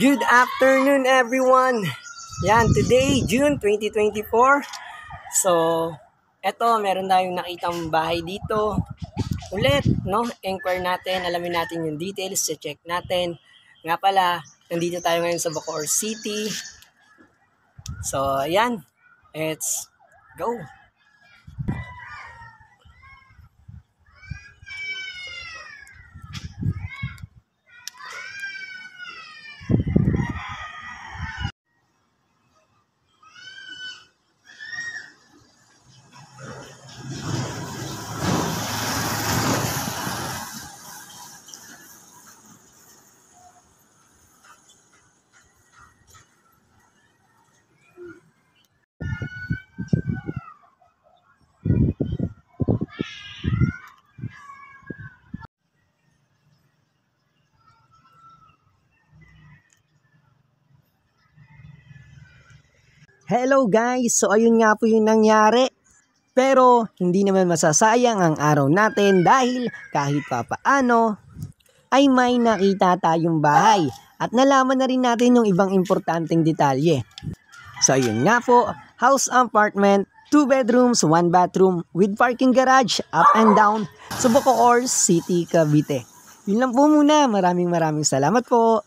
Good afternoon everyone! Yan, today, June 2024. So, eto, meron tayong nakitang bahay dito. Ulit, no? Inquire natin, alamin natin yung details, check natin. Nga pala, nandito tayo ngayon sa Bacoor City. So, ayan. Let's go! Hello guys! So ayun nga po yung nangyari. Pero hindi naman masasayang ang araw natin dahil kahit papaano ay may nakita tayong bahay. At nalaman na rin natin yung ibang importanteng detalye. So ayun nga po, house apartment, 2 bedrooms, 1 bathroom with parking garage up and down sa Bacoor City, Cavite. Yun lang po muna. Maraming salamat po.